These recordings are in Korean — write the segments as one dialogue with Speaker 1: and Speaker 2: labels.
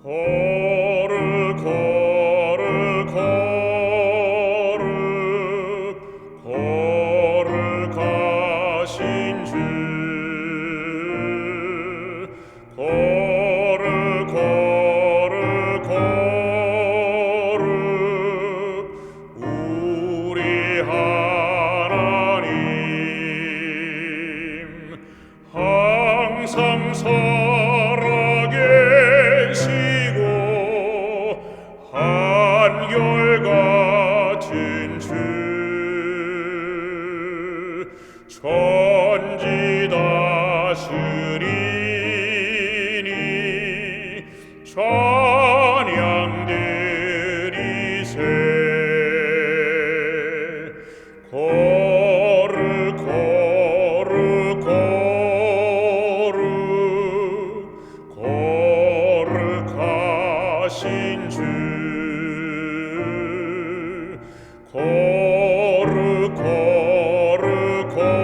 Speaker 1: 거룩 거룩 거룩 거룩하신 주 거룩 거룩 거룩 우리 하나님 항상 살아계시고 한결같은 주 천지 다스리니 찬양 드리세 거룩 거룩 거룩 거룩하신 주 거룩 거룩 거룩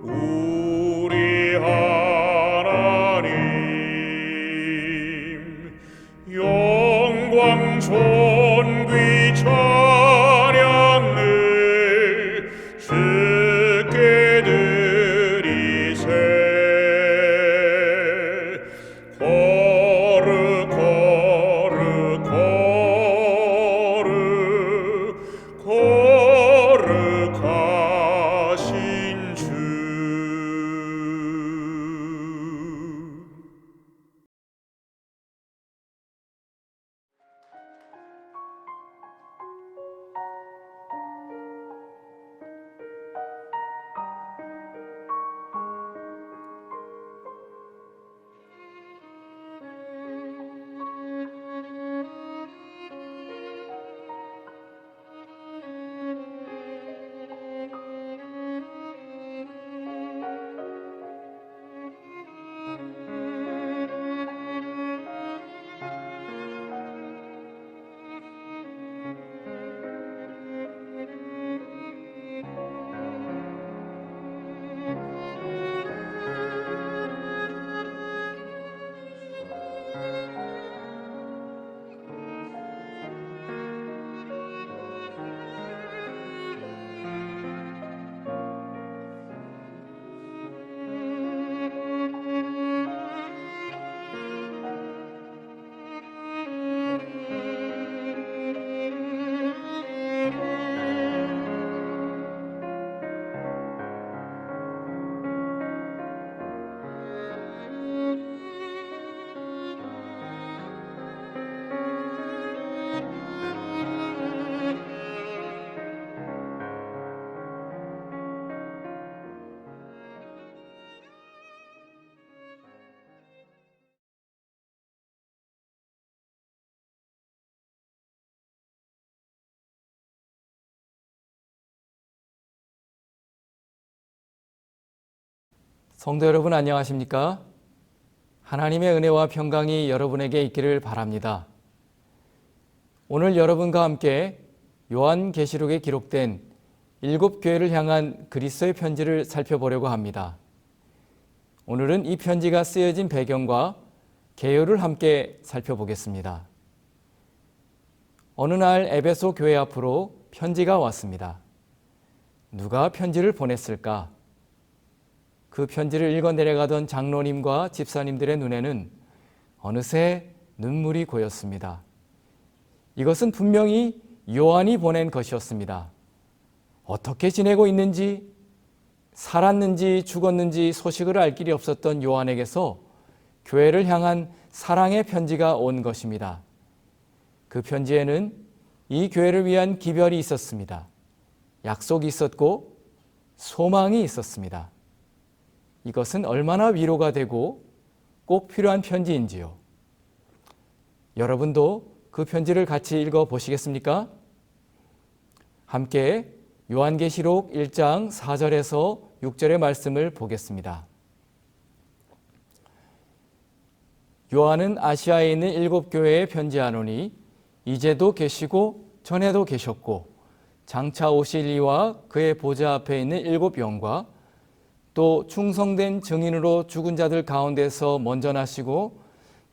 Speaker 1: 우리 하나님 영광 존귀 찬양을 주께 드리세 거룩 거룩 거룩 거룩하신 주
Speaker 2: 성도 여러분 안녕하십니까? 하나님의 은혜와 평강이 여러분에게 있기를 바랍니다. 오늘 여러분과 함께 요한계시록에 기록된 7교회를 향한 그리스도의 편지를 살펴보려고 합니다. 오늘은 이 편지가 쓰여진 배경과 개요를 함께 살펴보겠습니다. 어느 날 에베소 교회 앞으로 편지가 왔습니다. 누가 편지를 보냈을까? 그 편지를 읽어 내려가던 장로님과 집사님들의 눈에는 어느새 눈물이 고였습니다. 이것은 분명히 요한이 보낸 것이었습니다. 어떻게 지내고 있는지, 살았는지 죽었는지 소식을 알 길이 없었던 요한에게서 교회를 향한 사랑의 편지가 온 것입니다. 그 편지에는 이 교회를 위한 기별이 있었습니다. 약속이 있었고 소망이 있었습니다. 이것은 얼마나 위로가 되고 꼭 필요한 편지인지요. 여러분도 그 편지를 같이 읽어보시겠습니까? 함께 요한계시록 1장 4절에서 6절의 말씀을 보겠습니다. 요한은 아시아에 있는 7교회에 편지하노니 이제도 계시고 전에도 계셨고 장차 오실 이와 그의 보좌 앞에 있는 7 영과 또 충성된 증인으로 죽은 자들 가운데서 먼저 나시고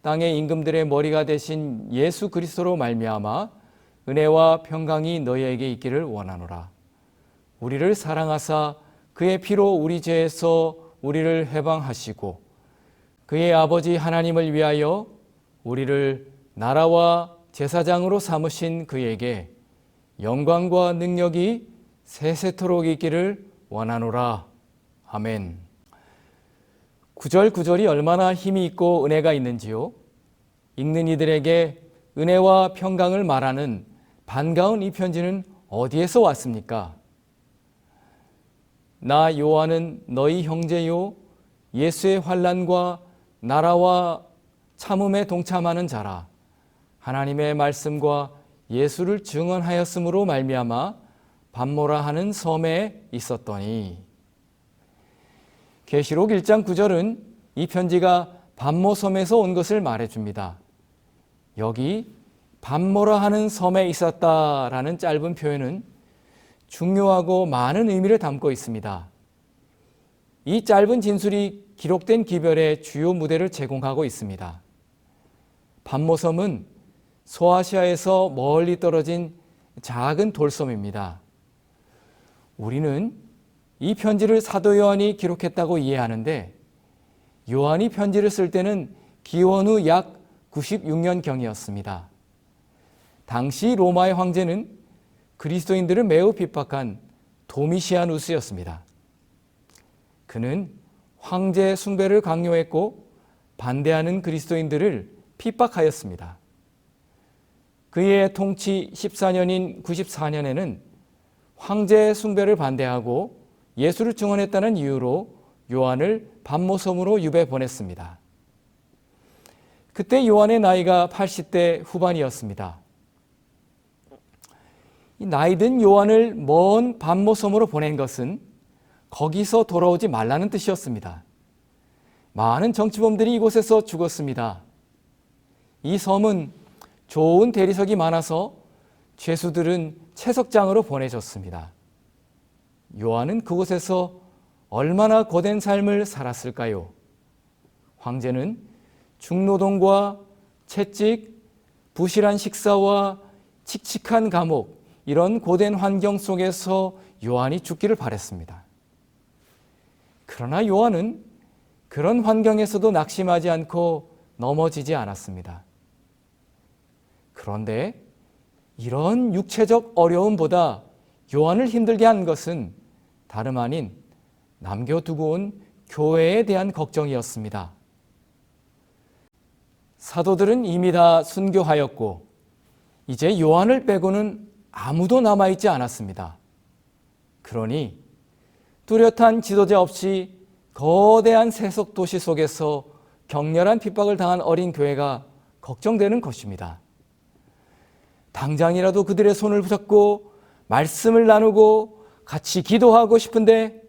Speaker 2: 땅의 임금들의 머리가 되신 예수 그리스도로 말미암아 은혜와 평강이 너희에게 있기를 원하노라. 우리를 사랑하사 그의 피로 우리 죄에서 우리를 해방하시고 그의 아버지 하나님을 위하여 우리를 나라와 제사장으로 삼으신 그에게 영광과 능력이 세세토록 있기를 원하노라. 아멘. 구절구절이 얼마나 힘이 있고 은혜가 있는지요. 읽는 이들에게 은혜와 평강을 말하는 반가운 이 편지는 어디에서 왔습니까? 나 요한은 너희 형제요 예수의 환난과 나라와 참음에 동참하는 자라. 하나님의 말씀과 예수를 증언하였으므로 말미암아 반모라 하는 섬에 있었더니. 계시록 1장 9절은 이 편지가 반모섬에서 온 것을 말해줍니다. 여기 반모라 하는 섬에 있었다라는 짧은 표현은 중요하고 많은 의미를 담고 있습니다. 이 짧은 진술이 기록된 기별의 주요 무대를 제공하고 있습니다. 반모섬은 소아시아에서 멀리 떨어진 작은 돌섬입니다. 우리는 이 편지를 사도 요한이 기록했다고 이해하는데 요한이 편지를 쓸 때는 기원 후 약 96년경이었습니다. 당시 로마의 황제는 그리스도인들을 매우 핍박한 도미시아누스였습니다. 그는 황제 숭배를 강요했고 반대하는 그리스도인들을 핍박하였습니다. 그의 통치 14년인 94년에는 황제 숭배를 반대하고 예수를 증언했다는 이유로 요한을 반모섬으로 유배 보냈습니다. 그때 요한의 나이가 80대 후반이었습니다. 이 나이든 요한을 먼 반모섬으로 보낸 것은 거기서 돌아오지 말라는 뜻이었습니다. 많은 정치범들이 이곳에서 죽었습니다. 이 섬은 좋은 대리석이 많아서 죄수들은 채석장으로 보내졌습니다. 요한은 그곳에서 얼마나 고된 삶을 살았을까요? 황제는 중노동과 채찍, 부실한 식사와 칙칙한 감옥, 이런 고된 환경 속에서 요한이 죽기를 바랬습니다. 그러나 요한은 그런 환경에서도 낙심하지 않고 넘어지지 않았습니다. 그런데 이런 육체적 어려움보다 요한을 힘들게 한 것은 다름 아닌 남겨두고 온 교회에 대한 걱정이었습니다. 사도들은 이미 다 순교하였고 이제 요한을 빼고는 아무도 남아있지 않았습니다. 그러니 뚜렷한 지도자 없이 거대한 세속 도시 속에서 격렬한 핍박을 당한 어린 교회가 걱정되는 것입니다. 당장이라도 그들의 손을 붙잡고 말씀을 나누고 같이 기도하고 싶은데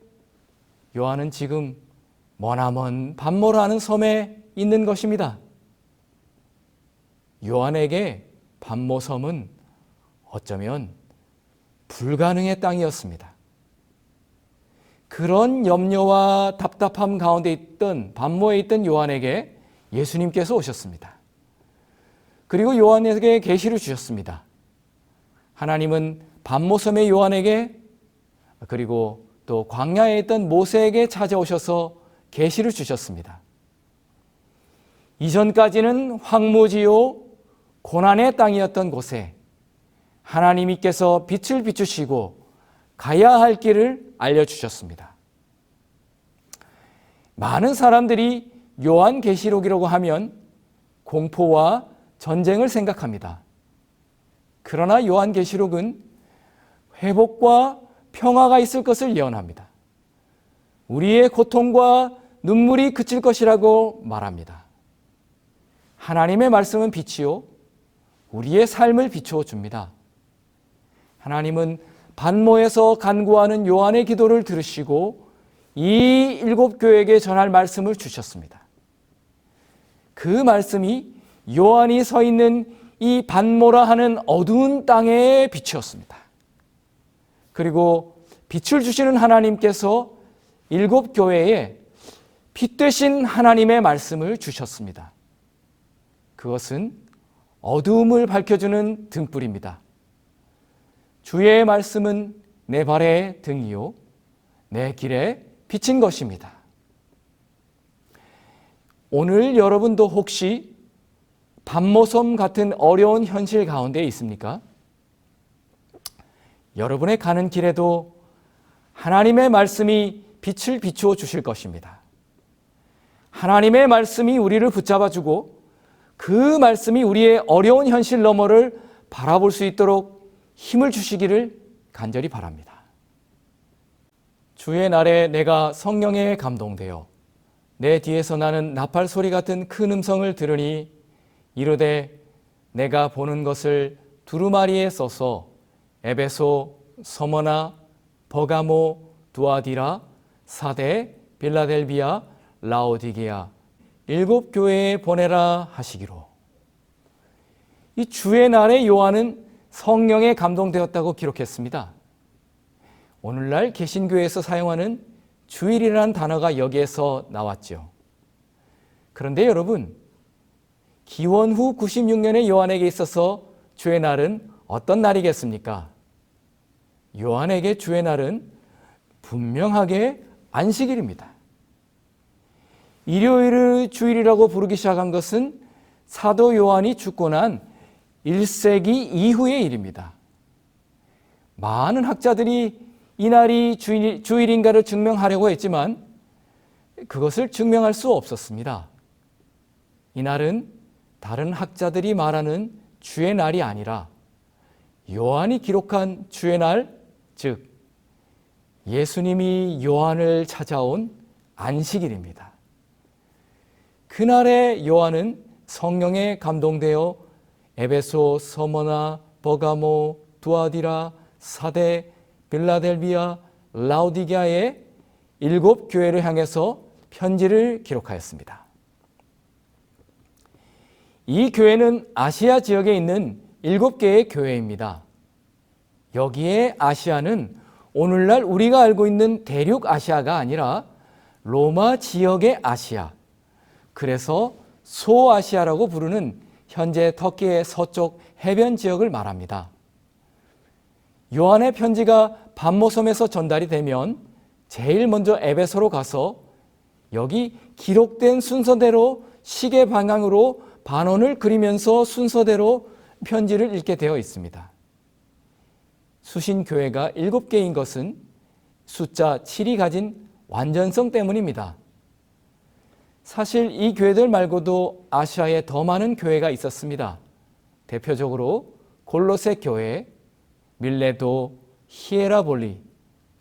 Speaker 2: 요한은 지금 머나먼 반모라 하는 섬에 있는 것입니다. 요한에게 반모섬은 어쩌면 불가능의 땅이었습니다. 그런 염려와 답답함 가운데 있던 반모에 있던 요한에게 예수님께서 오셨습니다. 그리고 요한에게 계시를 주셨습니다. 하나님은 반모섬의 요한에게 그리고 또 광야에 있던 모세에게 찾아오셔서 계시를 주셨습니다. 이전까지는 황무지요 고난의 땅이었던 곳에 하나님께서 빛을 비추시고 가야 할 길을 알려주셨습니다. 많은 사람들이 요한계시록이라고 하면 공포와 전쟁을 생각합니다. 그러나 요한계시록은 회복과 평화가 있을 것을 예언합니다. 우리의 고통과 눈물이 그칠 것이라고 말합니다. 하나님의 말씀은 빛이요 우리의 삶을 비추어 줍니다. 하나님은 반모에서 간구하는 요한의 기도를 들으시고 이 7교회에게 전할 말씀을 주셨습니다. 그 말씀이 요한이 서 있는 이 반모라 하는 어두운 땅의 빛이었습니다. 그리고 빛을 주시는 하나님께서 일곱 교회에 빛 되신 하나님의 말씀을 주셨습니다. 그것은 어두움을 밝혀주는 등불입니다. 주의 말씀은 내 발의 등이요 내 길에 비친 것입니다. 오늘 여러분도 혹시 밤모섬 같은 어려운 현실 가운데 있습니까? 여러분의 가는 길에도 하나님의 말씀이 빛을 비추어 주실 것입니다. 하나님의 말씀이 우리를 붙잡아주고 그 말씀이 우리의 어려운 현실 너머를 바라볼 수 있도록 힘을 주시기를 간절히 바랍니다. 주의 날에 내가 성령에 감동되어 내 뒤에서 나는 나팔 소리 같은 큰 음성을 들으니 이르되 내가 보는 것을 두루마리에 써서 에베소, 서머나, 버가모, 두아디라, 사데, 빌라델비아, 라오디게아 일곱 교회에 보내라 하시기로. 이 주의 날에 요한은 성령에 감동되었다고 기록했습니다. 오늘날 개신교에서 사용하는 주일이라는 단어가 여기에서 나왔죠. 그런데 여러분, 기원 후 96년의 요한에게 있어서 주의 날은 어떤 날이겠습니까? 요한에게 주의 날은 분명하게 안식일입니다. 일요일을 주일이라고 부르기 시작한 것은 사도 요한이 죽고 난 1세기 이후의 일입니다. 많은 학자들이 이날이 주일인가를 증명하려고 했지만 그것을 증명할 수 없었습니다. 이날은 다른 학자들이 말하는 주의 날이 아니라 요한이 기록한 주의 날, 즉 예수님이 요한을 찾아온 안식일입니다. 그날에 요한은 성령에 감동되어 에베소, 서머나, 버가모, 두아디라, 사데, 빌라델비아, 라오디게아의 일곱 교회를 향해서 편지를 기록하였습니다. 이 교회는 아시아 지역에 있는 일곱 개의 교회입니다. 여기에 아시아는 오늘날 우리가 알고 있는 대륙 아시아가 아니라 로마 지역의 아시아, 그래서 소아시아라고 부르는 현재 터키의 서쪽 해변 지역을 말합니다. 요한의 편지가 밤모섬에서 전달이 되면 제일 먼저 에베소로 가서 여기 기록된 순서대로 시계 방향으로 반원을 그리면서 순서대로 편지를 읽게 되어 있습니다. 수신교회가 7개인 것은 숫자 7이 가진 완전성 때문입니다. 사실 이 교회들 말고도 아시아에 더 많은 교회가 있었습니다. 대표적으로 골로새 교회, 밀레도, 히에라볼리,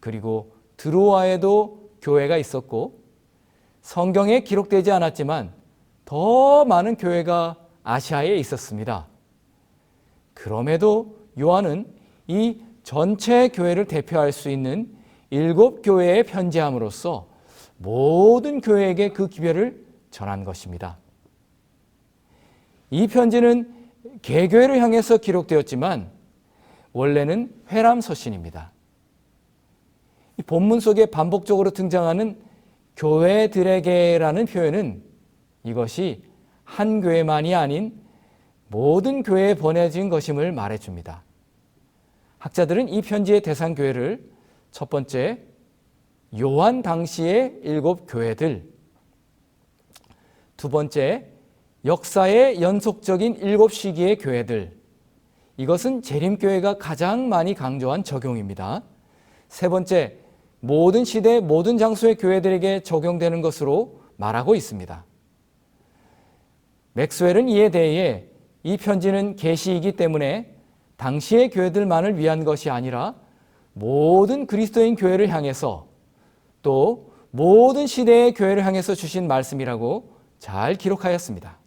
Speaker 2: 그리고 드로아에도 교회가 있었고 성경에 기록되지 않았지만 더 많은 교회가 아시아에 있었습니다. 그럼에도 요한은 이 전체 교회를 대표할 수 있는 7교회에 편지함으로써 모든 교회에게 그 기별을 전한 것입니다. 이 편지는 개교회를 향해서 기록되었지만 원래는 회람서신입니다. 이 본문 속에 반복적으로 등장하는 교회들에게라는 표현은 이것이 한 교회만이 아닌 모든 교회에 보내진 것임을 말해줍니다. 학자들은 이 편지의 대상 교회를 첫 번째, 요한 당시의 7교회들, 두 번째, 역사의 연속적인 7시기의 교회들, 이것은 재림교회가 가장 많이 강조한 적용입니다. 세 번째, 모든 시대, 모든 장소의 교회들에게 적용되는 것으로 말하고 있습니다. 맥스웰은 이에 대해 이 편지는 계시이기 때문에 당시의 교회들만을 위한 것이 아니라 모든 그리스도인 교회를 향해서 또 모든 시대의 교회를 향해서 주신 말씀이라고 잘 기록하였습니다.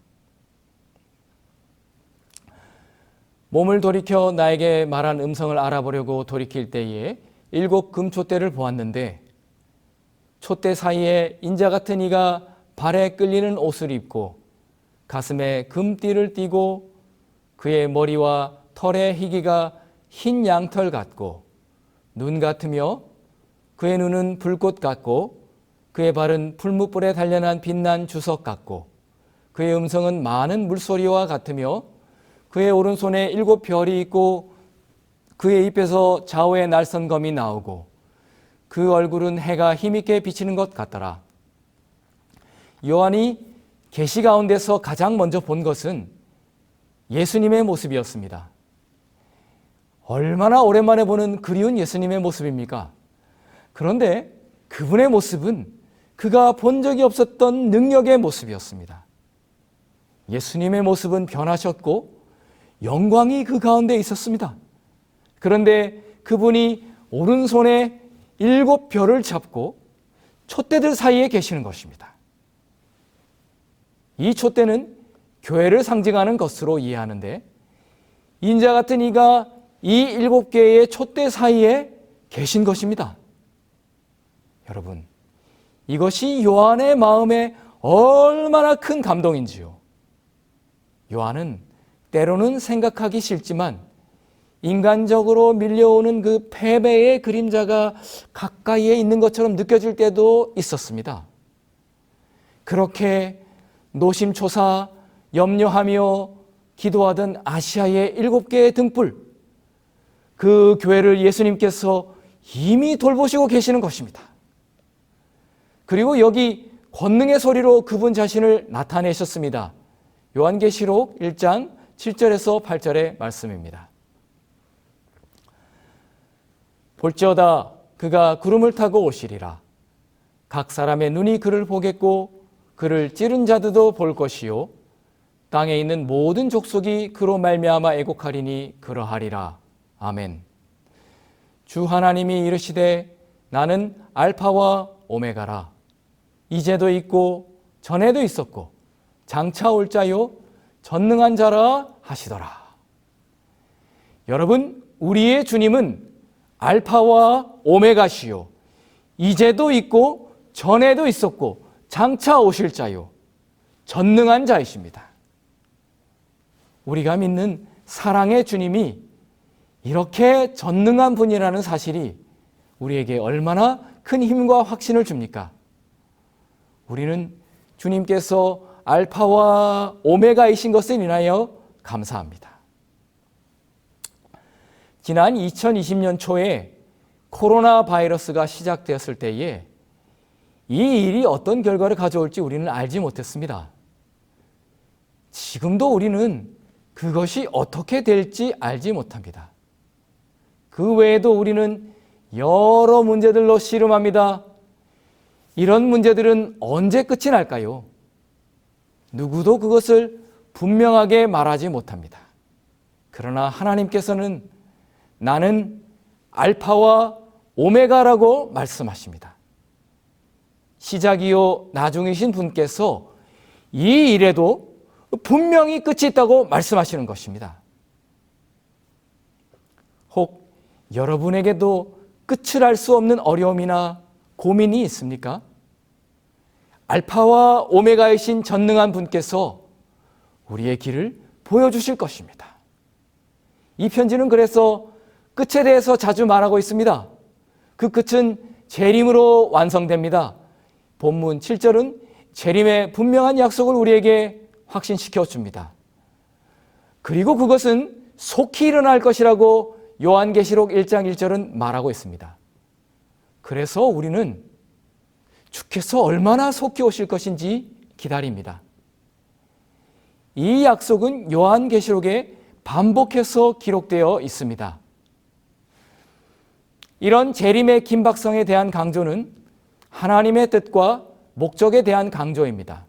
Speaker 2: 몸을 돌이켜 나에게 말한 음성을 알아보려고 돌이킬 때에 7 금촛대를 보았는데 촛대 사이에 인자 같은 이가 발에 끌리는 옷을 입고 가슴에 금띠를 띠고 그의 머리와 털의 희기가 흰 양털 같고 눈 같으며 그의 눈은 불꽃 같고 그의 발은 풀무불에 단련한 빛난 주석 같고 그의 음성은 많은 물소리와 같으며 그의 오른손에 7별이 있고 그의 입에서 좌우의 날선검이 나오고 그 얼굴은 해가 힘있게 비치는 것 같더라. 요한이 계시 가운데서 가장 먼저 본 것은 예수님의 모습이었습니다. 얼마나 오랜만에 보는 그리운 예수님의 모습입니까? 그런데 그분의 모습은 그가 본 적이 없었던 능력의 모습이었습니다. 예수님의 모습은 변하셨고 영광이 그 가운데 있었습니다. 그런데 그분이 오른손에 7별을 잡고 촛대들 사이에 계시는 것입니다. 이 촛대는 교회를 상징하는 것으로 이해하는데 인자 같은 이가 이 7개의 촛대 사이에 계신 것입니다. 여러분, 이것이 요한의 마음에 얼마나 큰 감동인지요. 요한은 때로는 생각하기 싫지만 인간적으로 밀려오는 그 패배의 그림자가 가까이에 있는 것처럼 느껴질 때도 있었습니다. 그렇게 노심초사 염려하며 기도하던 아시아의 7개의 등불, 그 교회를 예수님께서 이미 돌보시고 계시는 것입니다. 그리고 여기 권능의 소리로 그분 자신을 나타내셨습니다. 요한계시록 1장 7절에서 8절의 말씀입니다. 볼지어다 그가 구름을 타고 오시리라. 각 사람의 눈이 그를 보겠고 그를 찌른 자들도 볼 것이요 땅에 있는 모든 족속이 그로 말미암아 애곡하리니 그러하리라. 아멘. 주 하나님이 이르시되 나는 알파와 오메가라. 이제도 있고 전에도 있었고 장차 올 자요 전능한 자라 하시더라. 여러분, 우리의 주님은 알파와 오메가시요 이제도 있고 전에도 있었고 장차 오실 자요 전능한 자이십니다. 우리가 믿는 사랑의 주님이 이렇게 전능한 분이라는 사실이 우리에게 얼마나 큰 힘과 확신을 줍니까? 우리는 주님께서 알파와 오메가이신 것을 인하여 감사합니다. 지난 2020년 초에 코로나 바이러스가 시작되었을 때에 이 일이 어떤 결과를 가져올지 우리는 알지 못했습니다. 지금도 우리는 그것이 어떻게 될지 알지 못합니다. 그 외에도 우리는 여러 문제들로 씨름합니다. 이런 문제들은 언제 끝이 날까요? 누구도 그것을 분명하게 말하지 못합니다. 그러나 하나님께서는 나는 알파와 오메가라고 말씀하십니다. 시작이요 나중이신 분께서 이 일에도 분명히 끝이 있다고 말씀하시는 것입니다. 혹 여러분에게도 끝을 알 수 없는 어려움이나 고민이 있습니까? 알파와 오메가이신 전능한 분께서 우리의 길을 보여주실 것입니다. 이 편지는 그래서 끝에 대해서 자주 말하고 있습니다. 그 끝은 재림으로 완성됩니다. 본문 7절은 재림의 분명한 약속을 우리에게 확신시켜 줍니다. 그리고 그것은 속히 일어날 것이라고 요한계시록 1장 1절은 말하고 있습니다. 그래서 우리는 주께서 얼마나 속히 오실 것인지 기다립니다. 이 약속은 요한계시록에 반복해서 기록되어 있습니다. 이런 재림의 긴박성에 대한 강조는 하나님의 뜻과 목적에 대한 강조입니다.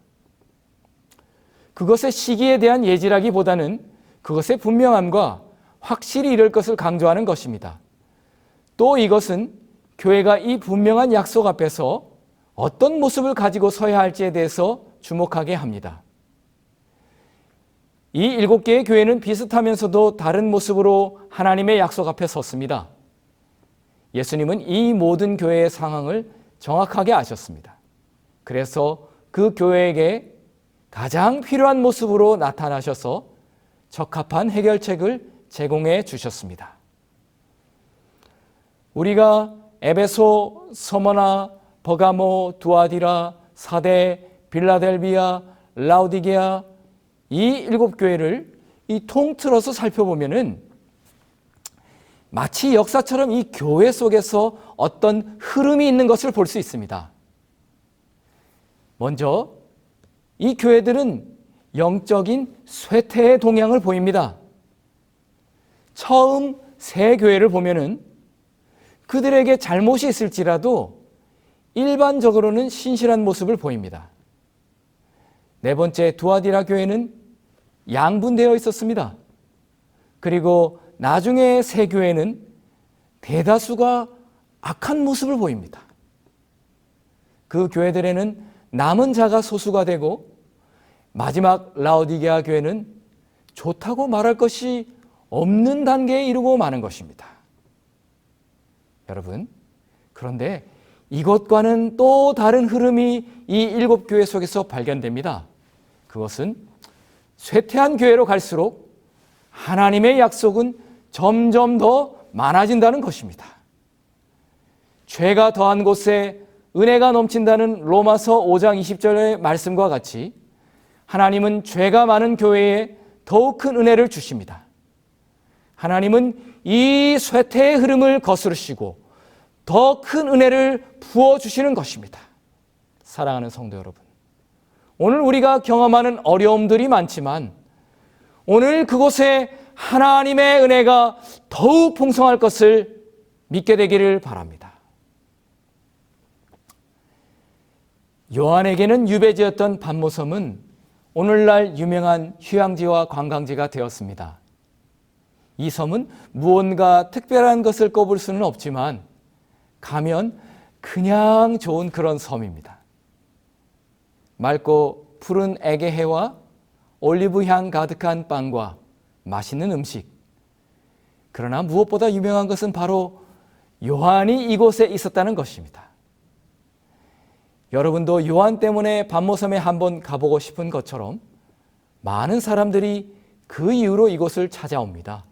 Speaker 2: 그것의 시기에 대한 예지라기보다는 그것의 분명함과 확실히 이룰 것을 강조하는 것입니다. 또 이것은 교회가 이 분명한 약속 앞에서 어떤 모습을 가지고 서야 할지에 대해서 주목하게 합니다. 이 7개의 교회는 비슷하면서도 다른 모습으로 하나님의 약속 앞에 섰습니다. 예수님은 이 모든 교회의 상황을 정확하게 아셨습니다. 그래서 그 교회에게 가장 필요한 모습으로 나타나셔서 적합한 해결책을 제공해 주셨습니다. 우리가 에베소, 서머나, 버가모, 두아디라, 사데, 빌라델비아, 라우디게아 이 7교회를 이 통틀어서 살펴보면은 마치 역사처럼 이 교회 속에서 어떤 흐름이 있는 것을 볼 수 있습니다. 먼저 이 교회들은 영적인 쇠퇴의 동향을 보입니다. 처음 세 교회를 보면은 그들에게 잘못이 있을지라도 일반적으로는 신실한 모습을 보입니다. 네 번째 두아디라 교회는 양분되어 있었습니다. 그리고 나중에 세 교회는 대다수가 악한 모습을 보입니다. 그 교회들에는 남은 자가 소수가 되고 마지막 라오디게아 교회는 좋다고 말할 것이 없는 단계에 이르고 마는 것입니다. 여러분, 그런데 이것과는 또 다른 흐름이 이 7교회 속에서 발견됩니다. 그것은 쇠퇴한 교회로 갈수록 하나님의 약속은 점점 더 많아진다는 것입니다. 죄가 더한 곳에 은혜가 넘친다는 로마서 5장 20절의 말씀과 같이 하나님은 죄가 많은 교회에 더욱 큰 은혜를 주십니다. 하나님은 이 쇠퇴의 흐름을 거스르시고 더 큰 은혜를 부어주시는 것입니다. 사랑하는 성도 여러분, 오늘 우리가 경험하는 어려움들이 많지만 오늘 그곳에 하나님의 은혜가 더욱 풍성할 것을 믿게 되기를 바랍니다. 요한에게는 유배지였던 반모섬은 오늘날 유명한 휴양지와 관광지가 되었습니다. 이 섬은 무언가 특별한 것을 꼽을 수는 없지만 가면 그냥 좋은 그런 섬입니다. 맑고 푸른 애게해와 올리브향 가득한 빵과 맛있는 음식. 그러나 무엇보다 유명한 것은 바로 요한이 이곳에 있었다는 것입니다. 여러분도 요한 때문에 반모섬에 한번 가보고 싶은 것처럼 많은 사람들이 그 이후로 이곳을 찾아옵니다.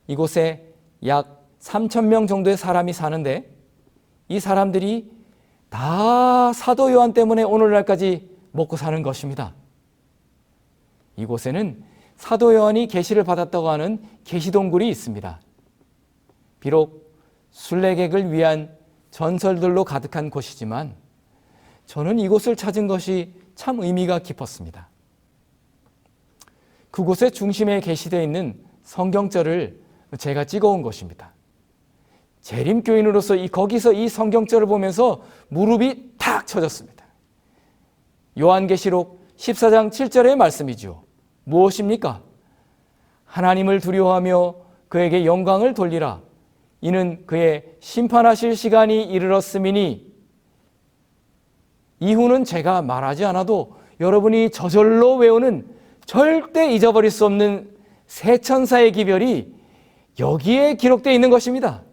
Speaker 2: 이곳에 약 3,000명 정도의 사람이 사는데 이 사람들이 다 사도 요한 때문에 오늘날까지 먹고 사는 것입니다. 이곳에는 사도 요한이 계시를 받았다고 하는 계시동굴이 있습니다. 비록 순례객을 위한 전설들로 가득한 곳이지만 저는 이곳을 찾은 것이 참 의미가 깊었습니다. 그곳의 중심에 게시되어 있는 성경절을 제가 찍어온 것입니다. 재림교인으로서 거기서 이 성경절을 보면서 무릎이 탁 쳐졌습니다. 요한계시록 14장 7절의 말씀이죠. 무엇입니까? 하나님을 두려워하며 그에게 영광을 돌리라. 이는 그의 심판하실 시간이 이르렀음이니 이후는 제가 말하지 않아도 여러분이 저절로 외우는 절대 잊어버릴 수 없는 세 천사의 기별이 여기에 기록되어 있는 것입니다.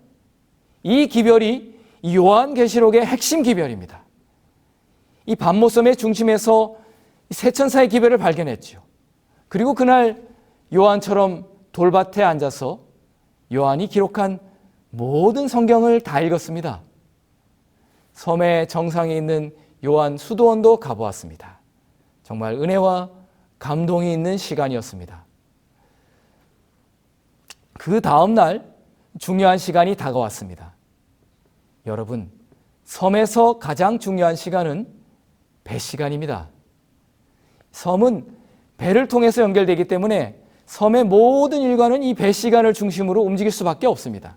Speaker 2: 이 기별이 요한계시록의 핵심 기별입니다. 이 반모섬의 중심에서 세 천사의 기별을 발견했죠. 그리고 그날 요한처럼 돌밭에 앉아서 요한이 기록한 모든 성경을 다 읽었습니다. 섬의 정상에 있는 요한 수도원도 가보았습니다. 정말 은혜와 감동이 있는 시간이었습니다. 그 다음 날 중요한 시간이 다가왔습니다. 여러분, 섬에서 가장 중요한 시간은 배 시간입니다. 섬은 배를 통해서 연결되기 때문에 섬의 모든 일과는 이 배 시간을 중심으로 움직일 수밖에 없습니다.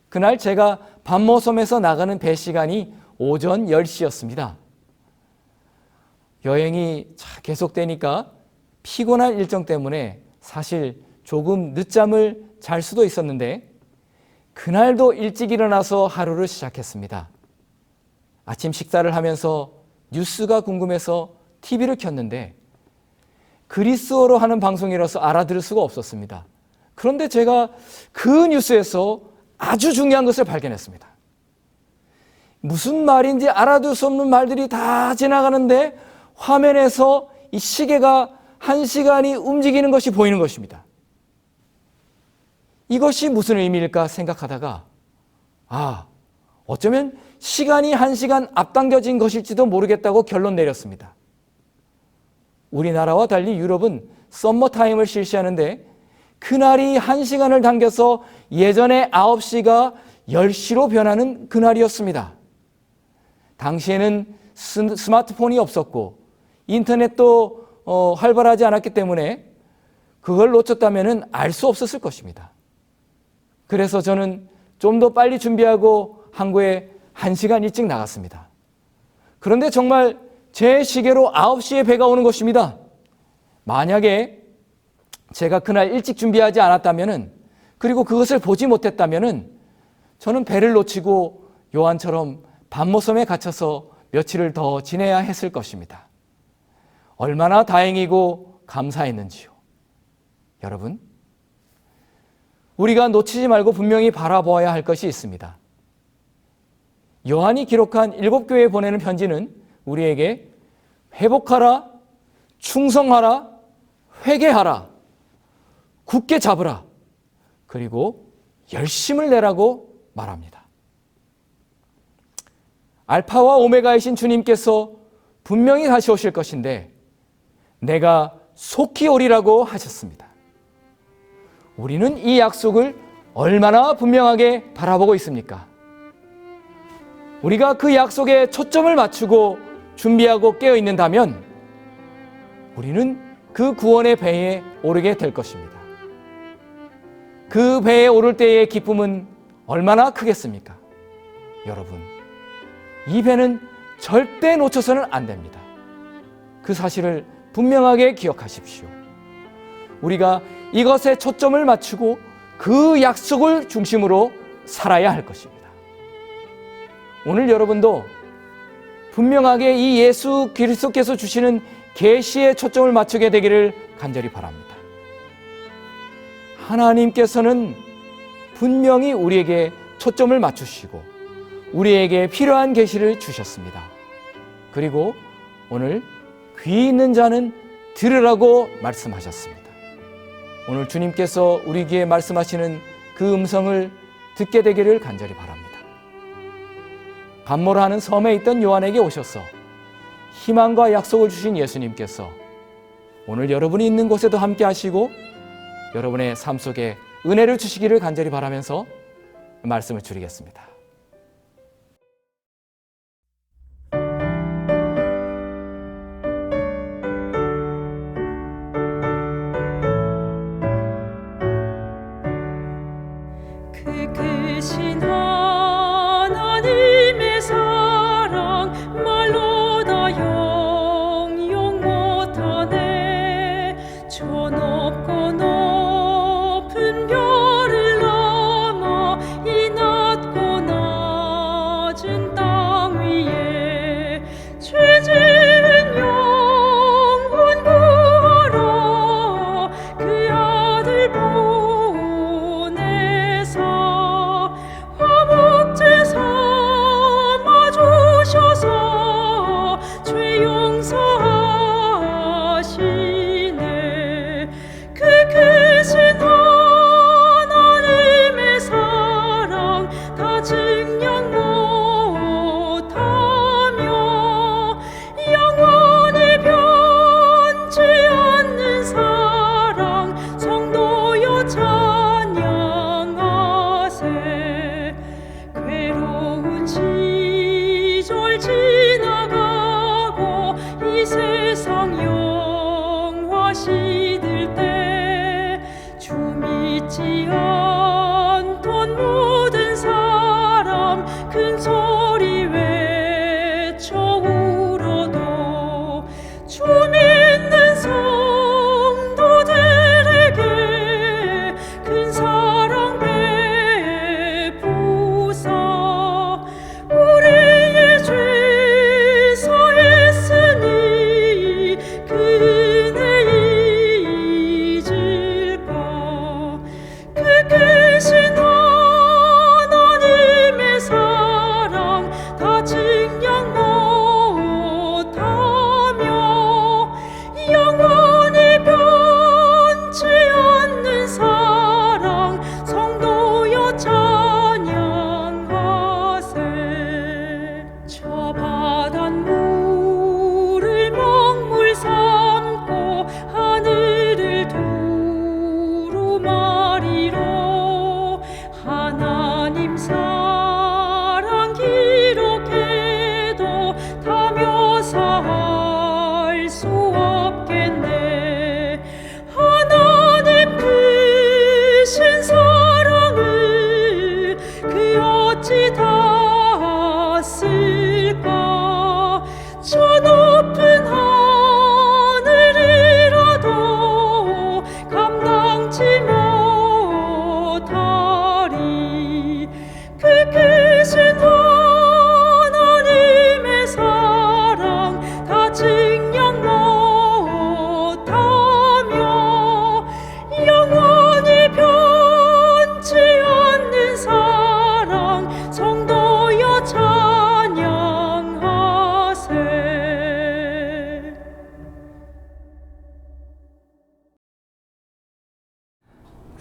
Speaker 2: 그날 제가 반모섬에서 나가는 배 시간이 오전 10시였습니다. 여행이 계속되니까 피곤한 일정 때문에 사실 조금 늦잠을 잘 수도 있었는데 그날도 일찍 일어나서 하루를 시작했습니다. 아침 식사를 하면서 뉴스가 궁금해서 TV를 켰는데 그리스어로 하는 방송이라서 알아들을 수가 없었습니다. 그런데 제가 그 뉴스에서 아주 중요한 것을 발견했습니다. 무슨 말인지 알아들 수 없는 말들이 다 지나가는데 화면에서 이 시계가 1시간이 움직이는 것이 보이는 것입니다. 이것이 무슨 의미일까 생각하다가 어쩌면 시간이 1시간 앞당겨진 것일지도 모르겠다고 결론 내렸습니다. 우리나라와 달리 유럽은 썸머타임을 실시하는데 그날이 1시간을 당겨서 예전에 9시가 10시로 변하는 그날이었습니다. 당시에는 스마트폰이 없었고 인터넷도 활발하지 않았기 때문에 그걸 놓쳤다면 알 수 없었을 것입니다. 그래서 저는 좀 더 빨리 준비하고 항구에 1시간 일찍 나갔습니다. 그런데 정말 제 시계로 9시에 배가 오는 것입니다. 만약에 제가 그날 일찍 준비하지 않았다면, 그리고 그것을 보지 못했다면 저는 배를 놓치고 요한처럼 밤모섬에 갇혀서 며칠을 더 지내야 했을 것입니다. 얼마나 다행이고 감사했는지요. 여러분, 우리가 놓치지 말고 분명히 바라보아야 할 것이 있습니다. 요한이 기록한 7교회에 보내는 편지는 우리에게 회복하라, 충성하라, 회개하라, 굳게 잡으라, 그리고 열심을 내라고 말합니다. 알파와 오메가이신 주님께서 분명히 다시 오실 것인데 내가 속히 오리라고 하셨습니다. 우리는 이 약속을 얼마나 분명하게 바라보고 있습니까? 우리가 그 약속에 초점을 맞추고 준비하고 깨어 있는다면 우리는 그 구원의 배에 오르게 될 것입니다. 그 배에 오를 때의 기쁨은 얼마나 크겠습니까? 여러분, 이 배는 절대 놓쳐서는 안 됩니다. 그 사실을 분명하게 기억하십시오. 우리가 이것에 초점을 맞추고 그 약속을 중심으로 살아야 할 것입니다. 오늘 여러분도 분명하게 이 예수 그리스도께서 주시는 계시에 초점을 맞추게 되기를 간절히 바랍니다. 하나님께서는 분명히 우리에게 초점을 맞추시고 우리에게 필요한 계시를 주셨습니다. 그리고 오늘 귀 있는 자는 들으라고 말씀하셨습니다. 오늘 주님께서 우리 귀에 말씀하시는 그 음성을 듣게 되기를 간절히 바랍니다. 감모라는 섬에 있던 요한에게 오셔서 희망과 약속을 주신 예수님께서 오늘 여러분이 있는 곳에도 함께 하시고 여러분의 삶 속에 은혜를 주시기를 간절히 바라면서 말씀을 드리겠습니다.
Speaker 3: 크신 하나님의 사랑 말로 다 영영 못하네. 저 높고 높은 별을 넘어 이 낮고 낮은 땅 위에 죄 지은 영혼 구하러 그 아들 보내사 화목제 삼아 주셔서 죄 용서하시네. 그 크신 하나님의 사랑 다 증량 못하며 영원히 변치 않는 사랑 성도여 찬양하세. 괴로운 시절 지나가고 이 세상 영화 시들 때 주 믿지 않던 모든 사람 큰 소리 외쳐 울어도 주 믿는 성도들에게 큰 사랑 베푸사 우리의 죄 사했으니 그 은혜 잊을까. 그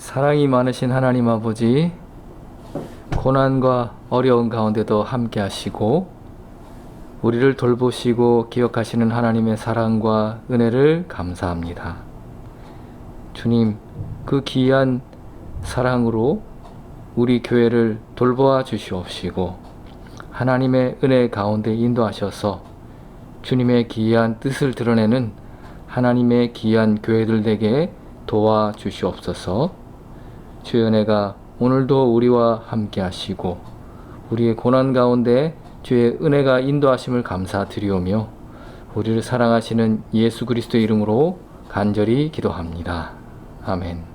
Speaker 2: 사랑이 많으신 하나님 아버지, 고난과 어려운 가운데도 함께 하시고 우리를 돌보시고 기억하시는 하나님의 사랑과 은혜를 감사합니다. 주님, 그 귀한 사랑으로 우리 교회를 돌보아 주시옵시고 하나님의 은혜 가운데 인도하셔서 주님의 귀한 뜻을 드러내는 하나님의 귀한 교회들 되게 도와 주시옵소서. 주의 은혜가 오늘도 우리와 함께 하시고 우리의 고난 가운데 주의 은혜가 인도하심을 감사드리오며 우리를 사랑하시는 예수 그리스도의 이름으로 간절히 기도합니다. 아멘.